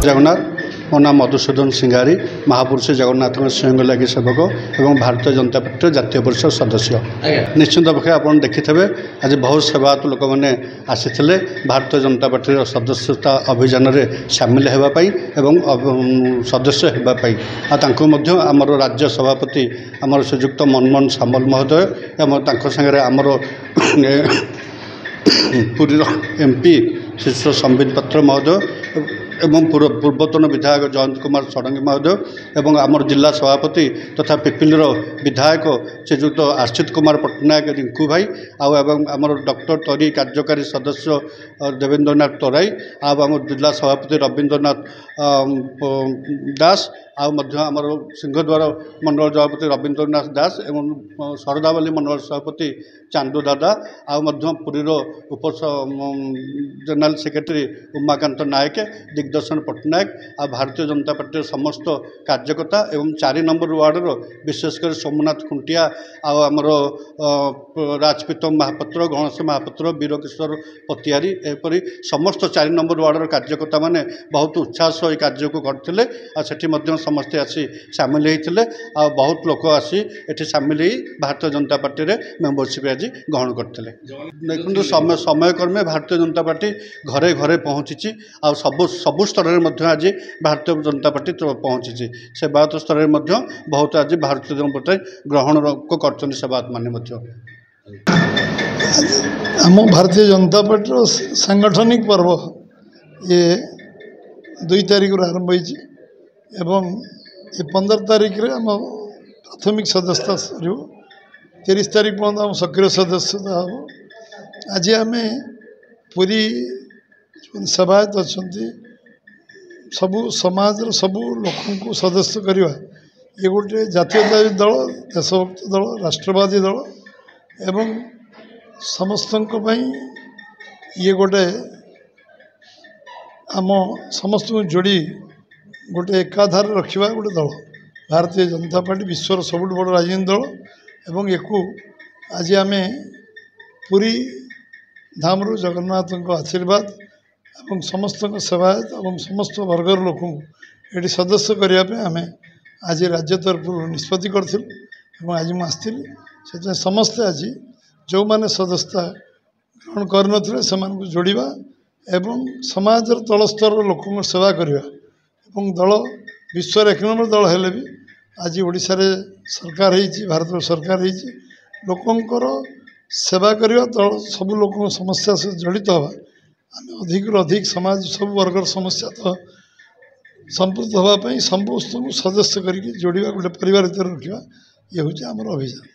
जगन्नाथ मो नाम मधुसूदन सिंगारी महापुरुष जगन्नाथ सिंह लगी सेवक और भारतीय जनता पार्टी जातीय परिषद सदस्य निश्चित पक्षे आप देखि आज बहुत सेवायत लोक मैंने आसी भारतीय जनता पार्टी सदस्यता अभियान में सामिल होगापी सदस्य होगापी आमर राज्य सभापति आमर श्रीजुक्त मनमोहन सामल महोदय सागर आमर पुरी एमपी श्री संबित पात्र महोदय एवं पूर्वतन विधायक जयंत कुमार षडंगी महोदय एवं आमर जिला सभापति तथा पिपिलर विधायक श्रीजुक्त आश्चित कुमार पट्टनायक रिंकू भाई आमर डॉक्टर तरी कार्यकारी सदस्य देवेंद्रनाथ तराई आम जिला सभापति रवींद्रनाथ दास आमर सिंहद्वार मंडल सभापति रवींद्रनाथ दास एवं शरदावली मंडल सभापति चांदू दादा पुरीर उप जनरल सेक्रेटरी उमाकांत नायक दिग्दर्शन पट्टनायक आ भारतीय जनता पार्टी समस्त कार्यकर्ता एवं 4 नंबर वार्डर विशेषकर सोमनाथ खुंटिया आमर राजपीतम महापात्र गणेश महापात्र वीरकिशोर पतियारी एपरी समस्त 4 नंबर वार्डर कार्यकर्ता माने बहुत उत्साह सह कार्य को करते समस्ते आसी सामिल होते बहुत लोक आसी एठी सामिल हो भारतीय जनता पार्टी रे मेंबरशिप आज ग्रहण करते देखो समय क्रमे भारतीय जनता पार्टी घरे घरे पहुँची सबु स्तर में आज भारतीय जनता पार्टी पहुँची सेवायत स्तर में बहुत आज भारतीय जनता पार्टी ग्रहण को कर सेवायत मान आम भारतीय जनता पार्टी सांगठनिक पर्व ये 2 तारिख आरंभ होती एवं ये 15 तारिख रे आम प्राथमिक सदस्यता सर 30 तारिख पर्यंत आम सक्रिय सदस्यता हम आज आम पूरी सेवायत अच्छा सबू समाज सबू लोक सदस्य करवा ये गोटे जातीयतावादी दल देशभक्त दल राष्ट्रवादी दल एवं समस्त ये गोटे आम समस्त जोड़ी गोटे एकाधार रखा गोटे दल भारतीय जनता पार्टी विश्वर सबुठ बड़ राजनीतिक दल एवं एकू आज आम पूरी धामरू जगन्नाथ आशीर्वाद एवं समस्त सेवायत एवं समस्त वर्गर लोक ये सदस्य करने आम आज राज्य तरफ निष्पत्ति करूँ आज मुझे से समस्ते आज जो मैंने सदस्यता ग्रहण करन जोड़ा एवं समाज तल स्तर लोक सेवा करवा दल विश्व 1 नंबर दल हेले भी आज ओडिशा रे सरकार होती भारत सरकार होती लोकंर सेवा करवा दल सबू लोक समस्या से जड़ित हवा आम अधिक समाज सब वर्गर समस्या तो संपुक्त होगापी समस्त सदस्य करके जोड़ा गोटे परिवार भर रखा ये हूँ आमर अभियान।